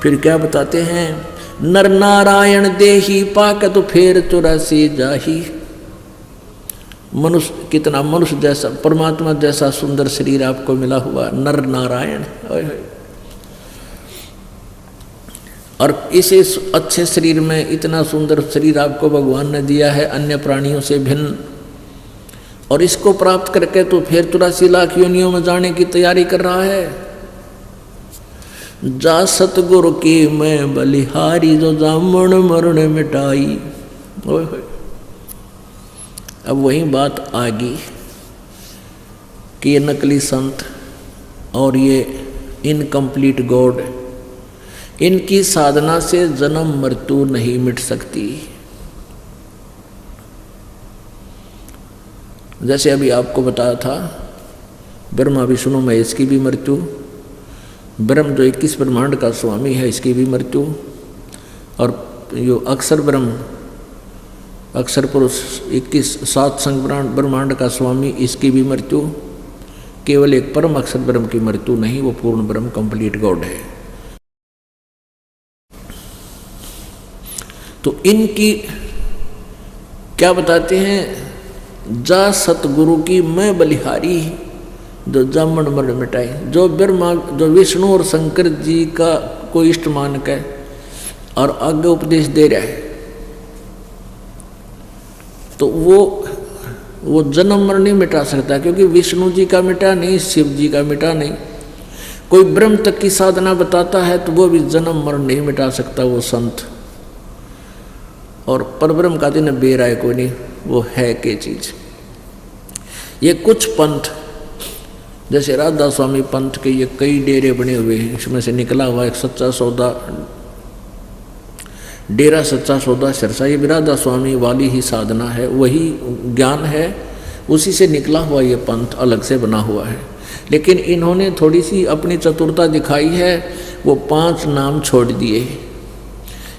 फिर क्या बताते हैं, नर नारायण देही पाकत फेर 84 जाही। मनुष्य कितना, मनुष्य जैसा, परमात्मा जैसा सुंदर शरीर आपको मिला हुआ, नर नारायण। और इसे अच्छे शरीर में इतना सुंदर शरीर आपको भगवान ने दिया है अन्य प्राणियों से भिन्न, और इसको प्राप्त करके तो फिर 84 लाख योनियों में जाने की तैयारी कर रहा है। जा सतगुरु की मैं बलिहारी, जो जामण मरण मिटाई। अब वही बात आ गई कि ये नकली संत और ये इनकम्प्लीट गॉड, इनकी साधना से जन्म मृत्यु नहीं मिट सकती। जैसे अभी आपको बताया था, ब्रह्मा विष्णु महेश की भी मृत्यु, ब्रह्म जो 21 ब्रह्मांड का स्वामी है इसकी भी मृत्यु, और जो अक्षर ब्रह्म, अक्षर पुरुष 21 सात संग ब्रह्मांड का स्वामी, इसकी भी मृत्यु। केवल एक परम अक्षर ब्रह्म की मृत्यु नहीं, वो पूर्ण ब्रह्म कंप्लीट गॉड है। तो इनकी क्या बताते हैं, जा सतगुरु की मैं बलिहारी, जो जामन मरण मिटाई। जो ब्रह्मा, जो विष्णु और शंकर जी का कोई इष्ट मान के और आगे उपदेश दे रहा है, तो वो जन्म मरण नहीं मिटा सकता, क्योंकि विष्णु जी का मिटा नहीं, शिव जी का मिटा नहीं। कोई ब्रह्म तक की साधना बताता है तो वो भी जन्म मरण नहीं मिटा सकता वो संत। और परब्रह्म का दिन बेरा है कोई नहीं, वो है के चीज। ये कुछ पंथ, जैसे राधा स्वामी पंथ के ये कई डेरे बने हुए हैं, इसमें से निकला हुआ एक सच्चा सौदा, डेरा सच्चा सौदा सिरसा, ये भी राधा स्वामी वाली ही साधना है, वही ज्ञान है, उसी से निकला हुआ ये पंथ अलग से बना हुआ है। लेकिन इन्होंने थोड़ी सी अपनी चतुरता दिखाई है, वो 5 नाम छोड़ दिए,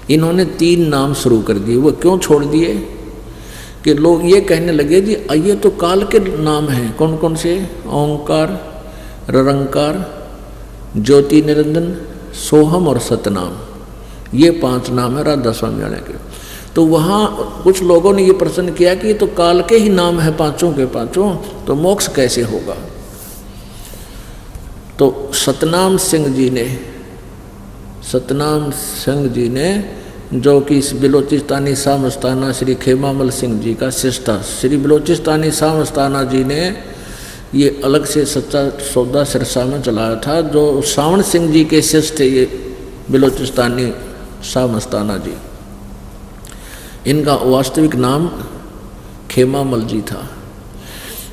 इन्होंने 3 नाम शुरू कर दिए। वो क्यों छोड़ दिए कि लोग ये कहने लगे जी ये तो काल के नाम हैं। कौन कौन से? ओंकार, ररंकार, ज्योति निरंजन, सोहम और सतनाम, ये 5 नाम है राधा स्वामी वाले के। तो वहाँ कुछ लोगों ने ये प्रश्न किया कि ये तो काल के ही नाम है पांचों के पांचों, तो मोक्ष कैसे होगा? तो सतनाम सिंह जी ने जो कि इस बिलोचिस्तानी सामस्ताना श्री खेमामल सिंह जी का शिष्य था, श्री बिलोचिस्तानी सामस्ताना जी ने ये अलग से सच्चा सौदा सिरसा में चलाया था। जो सावण सिंह जी के शिष्य थे ये बिलोचिस्तानी सामस्ताना जी, इनका वास्तविक नाम खेमामल जी था।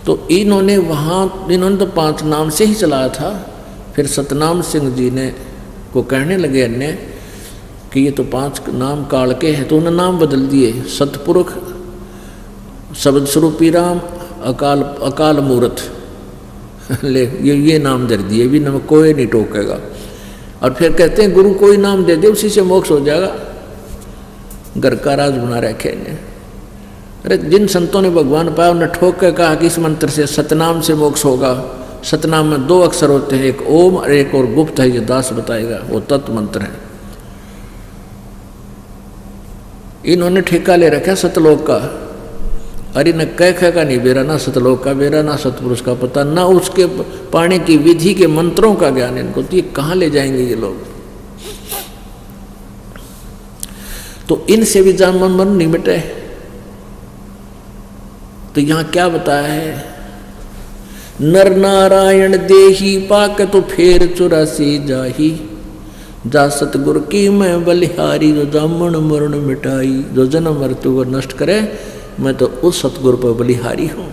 तो इन्होंने तो 5 नाम से ही चलाया था। फिर सतनाम सिंह जी ने को कहने लगे अन्य कि ये तो 5 नाम काल के हैं, तो उन्होंने नाम बदल दिए। सतपुरुष, शब्द स्वरूपी राम, अकाल मूर्त ले ये नाम दे दिए, भी नाम कोई नहीं टोकेगा। और फिर कहते हैं गुरु कोई नाम दे दे उसी से मोक्ष हो जाएगा। घर का राज बना रखे इन्हें। अरे जिन संतों ने भगवान पाया उन्हें ठोक के कहा कि इस मंत्र से सतनाम से मोक्ष होगा। सतनाम में 2 अक्षर होते हैं, एक ओम और एक और गुप्त है, ये दास बताएगा, वो तत्व मंत्र है। इन्होंने ठेका ले रखा सतलोक का। अरे न कह का नहीं बेरा, ना सतलोक का बेरा, ना सतपुरुष का पता, ना उसके पाने की विधि के मंत्रों का ज्ञान इनको। तो ये कहाँ ले जाएंगे ये लोग? तो इनसे भी जान मन नहीं मिटे। तो यहाँ क्या बताया है? नर नारायण देही पाक तो फेर 84 जाही, जा सतगुरु की मैं बलिहारी, जो जामन मरण मिटाई। जो जन्म मृत्यु को नष्ट करे, मैं तो उस सतगुरु पर बलिहारी हूं।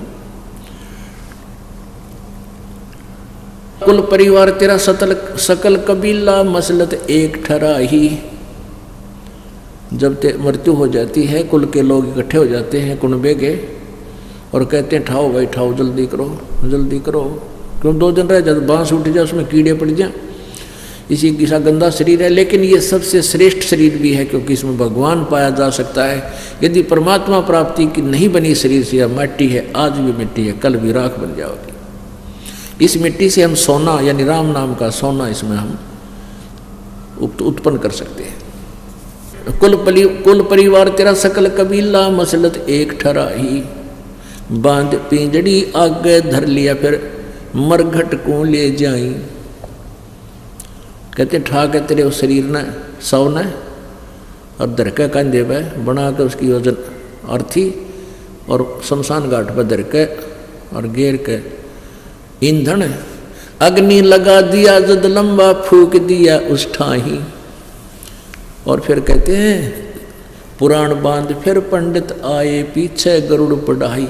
कुल परिवार तेरा सकल कबीला मसलत एक ठराही। जब मृत्यु हो जाती है, कुल के लोग इकट्ठे हो जाते हैं कुनबे के और कहते हैं ठाओ भाई ठाओ, जल्दी करो जल्दी करो, क्यों 2 दिन रह जाए, बांस उठ जाए, उसमें कीड़े पड़ जाए। इसी किसा गंदा शरीर है, लेकिन ये सबसे श्रेष्ठ शरीर भी है, क्योंकि इसमें भगवान पाया जा सकता है। यदि परमात्मा प्राप्ति की नहीं बनी शरीर से, यह मिट्टी है, आज भी मिट्टी है, कल भी राख बन जाओगी। इस मिट्टी से हम सोना, यानी राम नाम का सोना, इसमें हम उत्पन्न कर सकते हैं। कुल परिवार तेरा सकल कबीला मसलत एक ठराही, बांध पिंजड़ी आगे धर लिया फिर मरघट को ले जाई। कहते ठाक है तेरे उस शरीर ने सौ ने और धर के कंधे पे बना के उसकी वजन अर्थी और शमशान घाट पर धर के और घेर के ईंधन अग्नि लगा दिया जद लंबा फूक दिया उस ठाही। और फिर कहते हैं पुराण बांध फिर पंडित आए पीछे गरुड़ पढ़ाई।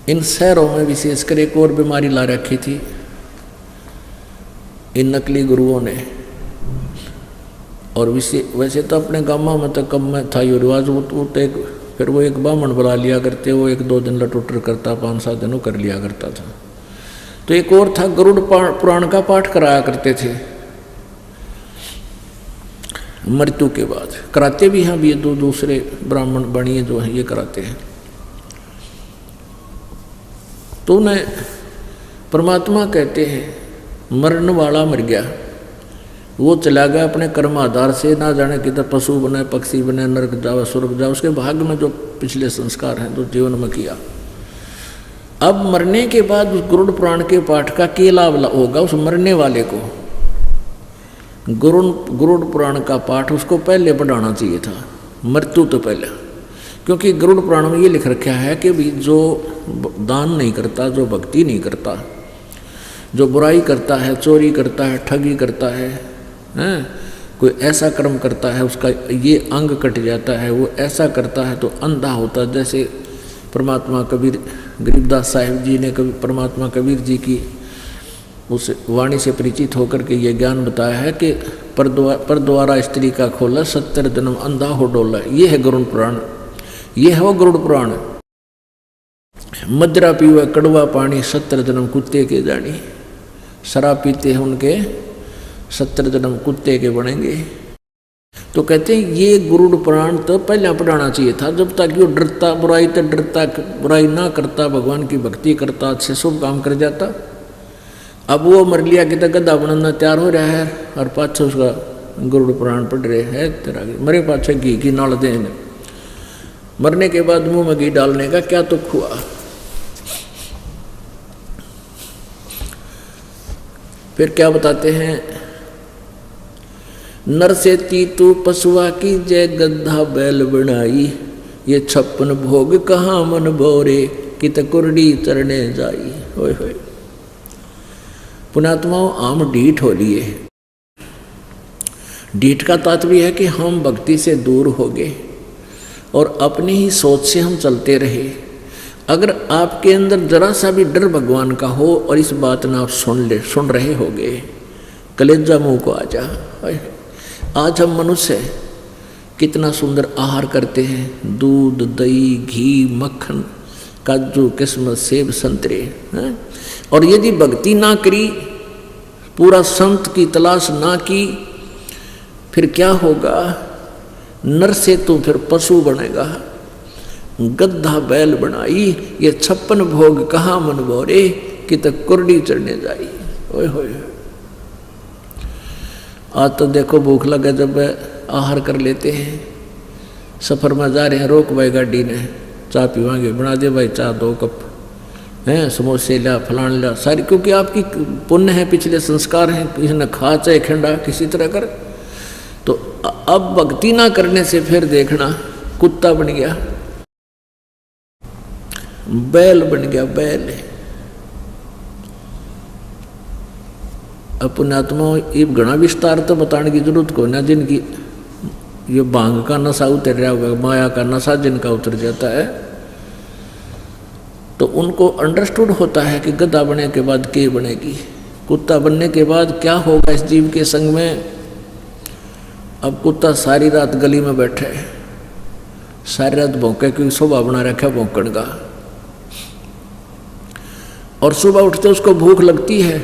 इन शहरों में विशेषकर एक और बीमारी ला रखी थी इन नकली गुरुओं ने। और वैसे तो अपने गाँव में तो कम में था ये रिवाज, वो तो फिर वो एक ब्राह्मण बुला लिया करते, वो 1-2 दिन लटुटर करता, 5-7 दिनों कर लिया करता था। तो एक और था गरुड़ पुराण का पाठ कराया करते थे मृत्यु के बाद, कराते भी हैं भी दो दूसरे ब्राह्मण बणिए जो हैं ये कराते हैं। तो उन्हें परमात्मा कहते हैं मरने वाला मर गया, वो चला गया अपने कर्म आधार से, ना जाने किधर पशु बने पक्षी बने नरक जाओ स्वर्ग जाओ, उसके भाग्य में जो पिछले संस्कार हैं जो जीवन में किया। अब मरने के बाद उस गरुड़ पुराण के पाठ का क्या लाभ होगा उस मरने वाले को? गरुड़ पुराण का पाठ उसको पहले पढ़ाना चाहिए था, मृत्यु तो पहले, क्योंकि गरुड़ पुराण में ये लिख रखा है कि भी जो दान नहीं करता, जो भक्ति नहीं करता, जो बुराई करता है, चोरी करता है, ठगी करता है, कोई ऐसा कर्म करता है उसका ये अंग कट जाता है, वो ऐसा करता है तो अंधा होता है। जैसे परमात्मा कबीर गरीबदास साहिब जी ने परमात्मा कबीर जी की उस वाणी से परिचित होकर के ये ज्ञान बताया है कि पर द्वारा स्त्री का खोला 70 जन्म अंधा हो डोला। ये है गरुड़ पुराण, ये है वो गरुड़ पुराण। मदिरा पीवा कड़वा पानी 70 जन्म कुत्ते के जानी, शराब पीते हैं उनके 70 जन्म कुत्ते के बनेंगे। तो कहते हैं ये गरुड़ पुराण तो पहले पढ़ाना चाहिए था, जब तक वो डरता बुराई तो डरता, बुराई ना करता, भगवान की भक्ति करता, अच्छे शुभ काम कर जाता। अब वो मर लिया कि तो गद्दा बनाना तैयार हो रहा है और पाछे उसका गरुड़ पुराण पढ़ रहे हैं तेरा मरे पाछे घी की नाल देने, मरने के बाद मुंह में घी डालने का क्या तुक हुआ। फिर क्या बताते हैं, नर से तीतू पशुआ की जय गद्धा बैल बनाई, ये 56 भोग कहाँ मन भोरे कित कुरडी चरने जाई। होय होय पुणात्माओं आम ढीठ हो लिए। ढीठ का तात्पर्य है कि हम भक्ति से दूर हो गए और अपनी ही सोच से हम चलते रहे। अगर आपके अंदर जरा सा भी डर भगवान का हो और इस बात ना आप सुन रहे होगे, कलेजा मुंह को आ जा। आज हम मनुष्य कितना सुंदर आहार करते हैं, दूध दही घी मक्खन काजू किस्मत सेब संतरे हैं? और यदि भक्ति ना करी, पूरा संत की तलाश ना की, फिर क्या होगा? नर से तो फिर पशु बनेगा, गद्दा बैल बनाई, ये 56 भोग कहाँ मन भोरे कि तक कुरडी चढ़ने जाई। ओए होए आज तो देखो भूख लगे जब आहार कर लेते हैं, सफ़र में जा रहे हैं, रोक भाई गाड़ी ने, चाय पीवाएंगे, बना दे भाई चाय 2 कप हैं, समोसे ला फलान ला सारी, क्योंकि आपकी पुण्य है, पिछले संस्कार हैं, किसी ने खा चाहे खंडा किसी तरह कर। तो अब भक्ति ना करने से फिर देखना कुत्ता बन गया, बैल बन गया, बैल। अब पुण्यात्मा ये घना विस्तार तो बताने की जरूरत को ना, जिनकी ये भांग का नशा उतर रहा होगा, माया का नशा जिनका उतर जाता है, तो उनको अंडरस्टूड होता है कि गधा बनने के बाद क्या बनेगी, कुत्ता बनने के बाद क्या होगा इस जीव के संग में। अब कुत्ता सारी रात गली में बैठे, सारी रात भौंके, क्योंकि सुबह बना रखा है भौंकण का, और सुबह उठते उसको भूख लगती है,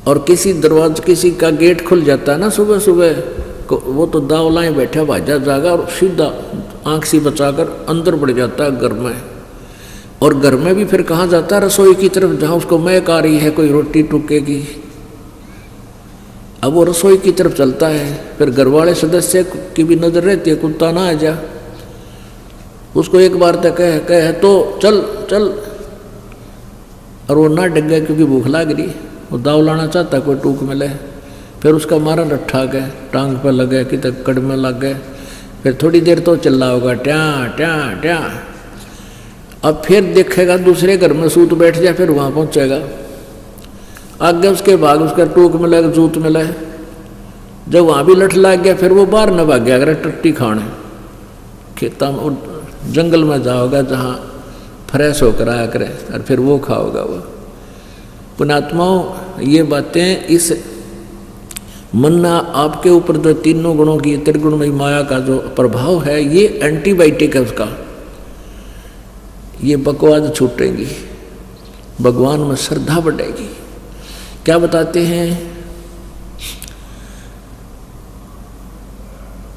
और किसी का गेट खुल जाता है ना सुबह सुबह, वो तो दावलाएं बैठा भाजा जागा और सीधा आँख सी बचाकर अंदर बढ़ जाता है घर में। और घर में भी फिर कहाँ जाता है? रसोई की तरफ, जहाँ उसको महक आ रही है, कोई रोटी टूकेगी। अब वो रसोई की तरफ चलता है, फिर घर वाले सदस्य की भी नजर रहती है, कुत्ता ना आ जा। उसको एक बार तक कहे तो चल चल, और वो ना डग गया क्योंकि भूख लग रही। वो दाव लाना चाहता कोई टूक मिले, फिर उसका मारा रट्ठा गए, टांग पर लगे कि तक कड़ में लग गए। फिर थोड़ी देर तो चिल्ला होगा ट्या ट्या ट्या। अब फिर देखेगा दूसरे घर में सूत बैठ जाए, फिर वहाँ पहुँचेगा। आगे उसके भाग उसका टूक मिले, जूत मिले। जब वहाँ भी लठ लग गया, फिर वो बाहर न भाग गया अगर टट्टी खाने। खेता में जंगल में जाओगा जहाँ फ्रेश होकर आया करे, और फिर वो खाओगा। वो पुण्यात्माओं, ये बातें इस मन्ना आपके ऊपर जो तीनों गुणों की त्रिगुणमयी माया का जो प्रभाव है, ये एंटीबायोटिक है उसका। ये बकवाद छूटेंगी, भगवान में श्रद्धा बढ़ेगी। क्या बताते हैं?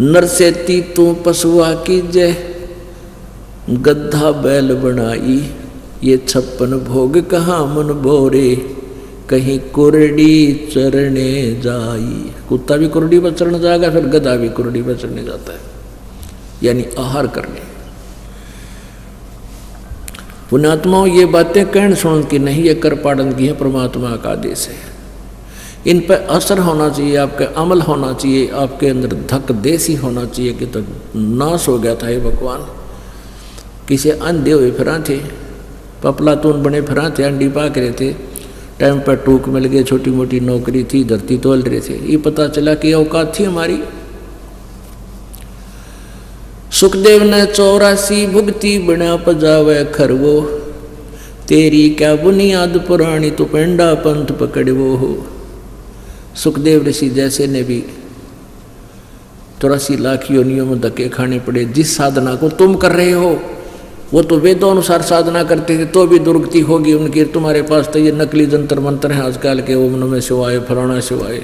नर से ती तू पशुआ कीजे, गद्धा बैल बनाई। ये 56 भोग कहाँ मन भोरे, कहीं कुरडी चरने जाई। कुत्ता भी कुरडी पर चढ़ने जाएगा, फिर गधा भी कुरडी पर चढ़ने जाता है, यानी आहार करने। पुण्यात्माओं, ये बातें कहने सुन की नहीं, ये कर पाड़न की है, परमात्मा का आदेश है। इन पर असर होना चाहिए, आपके अमल होना चाहिए, आपके अंदर धक देसी होना चाहिए कि तो नाश हो गया था ये भगवान। किसी अंधे हुए फिरा थे, पपलातून बने फिरा थे, अंडी पाक रहे थे, टाइम पर टूक मिल गए, छोटी मोटी नौकरी थी, धरती तोल रहे थे। ये पता चला कि औकात थी हमारी। सुखदेव ने 84 भुगती बना पजावे खरवो, तेरी क्या बुनियाद पुरानी तो पेंडा पंथ पकड़वो हो। सुखदेव ऋषि जैसे ने भी 84 लाख योनियों में धक्के खाने पड़े। जिस साधना को तुम कर रहे हो, वो तो वेदों अनुसार साधना करते थे, तो भी दुर्गति होगी उनकी। तुम्हारे पास तो ये नकली जंतर मंत्र हैं आजकल के, ओम नमः शिवाय, फलाना शिवाय,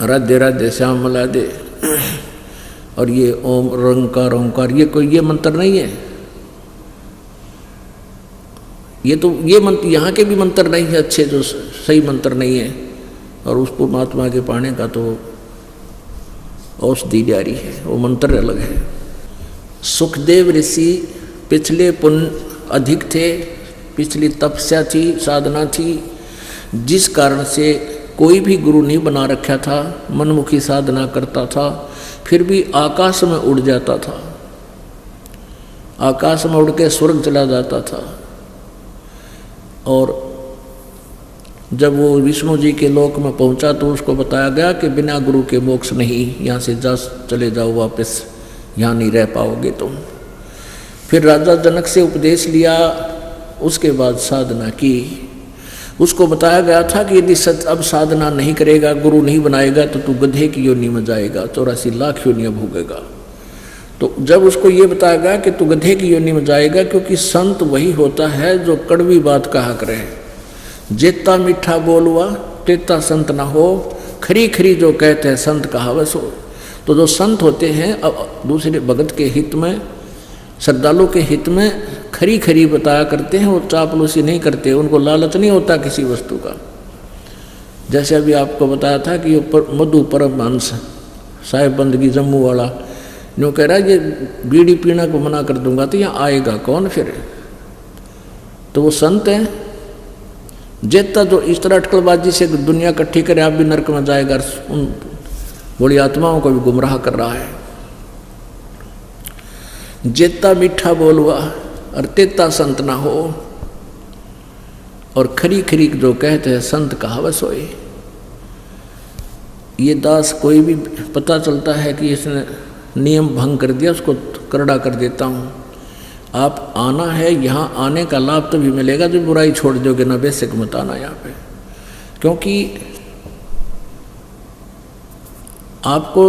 राधे राधे श्याम मला दे, और ये ओम रंकार ओंकार, ये कोई ये मंत्र नहीं है। ये तो ये मंत्र यहाँ के भी मंत्र नहीं है अच्छे, जो सही मंत्र नहीं है। और उस परमात्मा के पाने का तो औषधि जारी है, वो मंत्र अलग है। सुखदेव ऋषि पिछले पुण्य अधिक थे, पिछली तपस्या थी, साधना थी, जिस कारण से कोई भी गुरु नहीं बना रखा था, मनमुखी साधना करता था, फिर भी आकाश में उड़ जाता था, आकाश में उड़ के स्वर्ग चला जाता था। और जब वो विष्णु जी के लोक में पहुंचा तो उसको बताया गया कि बिना गुरु के मोक्ष नहीं, यहाँ से जा चले जाओ वापस, यहाँ नहीं रह पाओगे तुम। फिर राजा जनक से उपदेश लिया, उसके बाद साधना की। उसको बताया गया था कि यदि अब साधना नहीं करेगा, गुरु नहीं बनाएगा, तो तू गधे की योनि में जाएगा, 84 लाख योनियाँ भोगेगा। तो जब उसको ये बताया गया कि तू गधे की योनि में जाएगा, क्योंकि संत वही होता है जो कड़वी बात कहा करे, जेता मीठा बोलवा तेता संत ना हो, खरी खरी जो कहते हैं संत कहावत हो। तो जो संत होते हैं अब दूसरे भगत के हित में, श्रद्धालु के हित में खरी खरी बताया करते हैं, वो चापलूसी नहीं करते, उनको लालच नहीं होता किसी वस्तु का। जैसे अभी आपको बताया था कि मधु परमहंस साहिब बंदगी जम्मू वाला यूँ कह रहा है ये बीड़ी पीना को मना कर दूंगा तो यहाँ आएगा कौन फिर? तो वो संत हैं। जेता जो इस तरह अटकलबाजी से दुनिया इकट्ठी करे, आप भी नरक में जाएगा, उन बड़ी आत्माओं को भी गुमराह कर रहा है। जेता मीठा बोलवा और तेता संत ना हो, और खरी खरी जो कहते हैं संत कहावत सोए। ये दास कोई भी पता चलता है कि इसने नियम भंग कर दिया, उसको करड़ा कर देता हूँ। आप आना है, यहाँ आने का लाभ तभी मिलेगा जब बुराई छोड़ दोगे ना, बेसिक मत आना यहाँ पे, क्योंकि आपको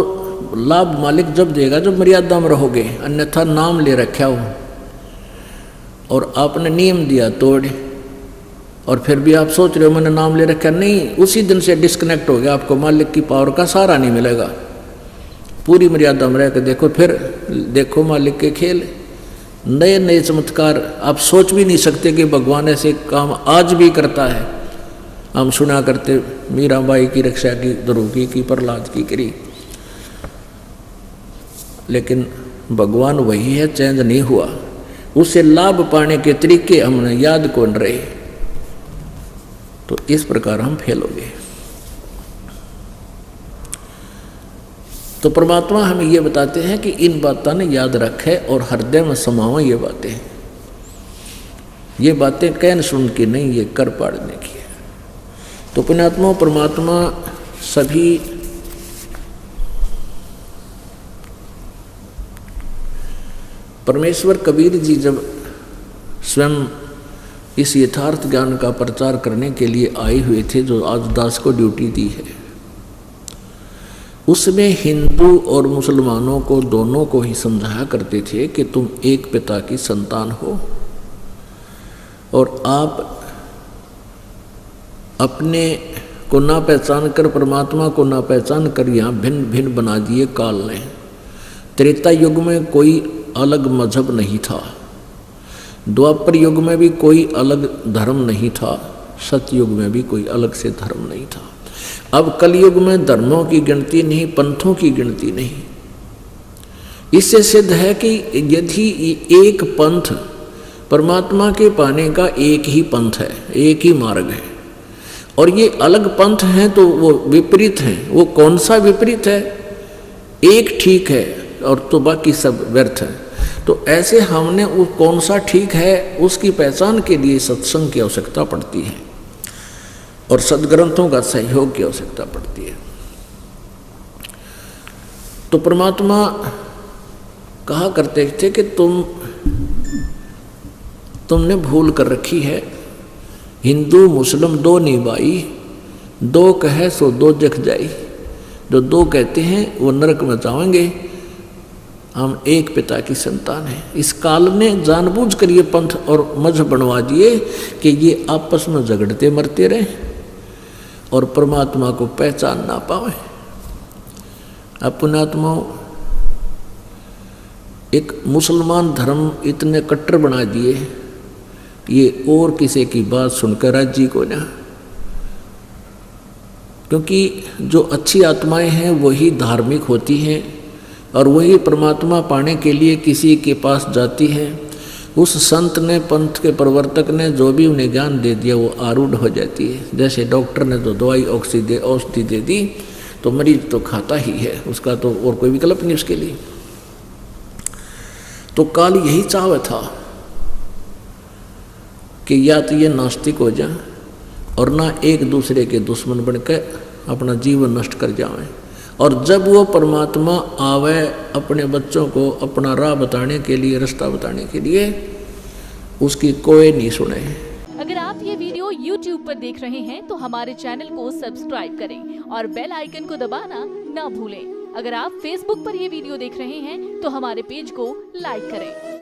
लाभ मालिक जब देगा जब मर्यादा में रहोगे। अन्यथा नाम ले रखा हो और आपने नियम दिया तोड़, और फिर भी आप सोच रहे हो मैंने नाम ले रखा, नहीं, उसी दिन से डिस्कनेक्ट हो गया, आपको मालिक की पावर का सहारा नहीं मिलेगा। पूरी मर्यादा में रह कर देखो, फिर देखो मालिक के खेल। नए नए चमत्कार आप सोच भी नहीं सकते कि भगवान ऐसे काम आज भी करता है। हम सुना करते मीराबाई की रक्षा की, ध्रुव की प्रहलाद की करी, लेकिन भगवान वही है, चेंज नहीं हुआ। उससे लाभ पाने के तरीके हमने याद कौन रहे, तो इस प्रकार हम फेल हो गए। तो परमात्मा हमें ये बताते हैं कि इन बातों ने याद रखे और हृदय में समाओ ये बातें कहन सुन के नहीं, ये कर पाड़ने की है। तो पुण्यात्मा परमात्मा सभी परमेश्वर कबीर जी जब स्वयं इस यथार्थ ज्ञान का प्रचार करने के लिए आए हुए थे, जो आज दास को ड्यूटी दी है, उसमें हिंदू और मुसलमानों को दोनों को ही समझाया करते थे कि तुम एक पिता की संतान हो और आप अपने को ना पहचान कर, परमात्मा को ना पहचान कर यहाँ भिन्न भिन्न बना दिए काल ने। त्रेता युग में कोई अलग मजहब नहीं था, द्वापर युग में भी कोई अलग धर्म नहीं था, सतयुग में भी कोई अलग से धर्म नहीं था। अब कलयुग में धर्मों की गिनती नहीं, पंथों की गिनती नहीं। इससे सिद्ध है कि यदि एक पंथ परमात्मा के पाने का एक ही पंथ है, एक ही मार्ग है, और ये अलग पंथ हैं तो वो विपरीत हैं। वो कौन सा विपरीत है? एक ठीक है और तो बाकी सब व्यर्थ है। तो ऐसे हमने वो कौन सा ठीक है उसकी पहचान के लिए सत्संग की आवश्यकता पड़ती है और सद्ग्रंथों का सहयोग की आवश्यकता पड़ती है। तो परमात्मा कहा करते थे कि तुमने भूल कर रखी है, हिंदू मुस्लिम दो नहीं भाई, दो कहे सो दो जख जाई। जो दो कहते हैं वो नरक में जाएंगे, हम एक पिता की संतान हैं। इस काल ने जानबूझकर ये पंथ और मजहब बनवा दिए कि ये आपस में झगड़ते मरते रहे और परमात्मा को पहचान ना पावे। अब पुण्यात्माओं, एक मुसलमान धर्म इतने कट्टर बना दिए, ये और किसी की बात सुनकर राजी को ना, क्योंकि जो अच्छी आत्माएं हैं वही धार्मिक होती हैं और वही परमात्मा पाने के लिए किसी के पास जाती है। उस संत ने, पंथ के प्रवर्तक ने जो भी उन्हें ज्ञान दे दिया वो आरूढ़ हो जाती है। जैसे डॉक्टर ने तो दवाई औषधि दे दी तो मरीज तो खाता ही है, उसका तो और कोई विकल्प नहीं उसके लिए। तो काल यही चाहता था कि या तो ये नास्तिक हो जाए और ना एक दूसरे के दुश्मन बनकर अपना जीवन नष्ट कर जाएं। और जब वो परमात्मा आवे अपने बच्चों को अपना राह बताने के लिए, रास्ता बताने के लिए, उसकी कोई नहीं सुने। अगर आप ये वीडियो YouTube पर देख रहे हैं तो हमारे चैनल को सब्सक्राइब करें और बेल आइकन को दबाना ना भूलें। अगर आप Facebook पर ये वीडियो देख रहे हैं तो हमारे पेज को लाइक करें।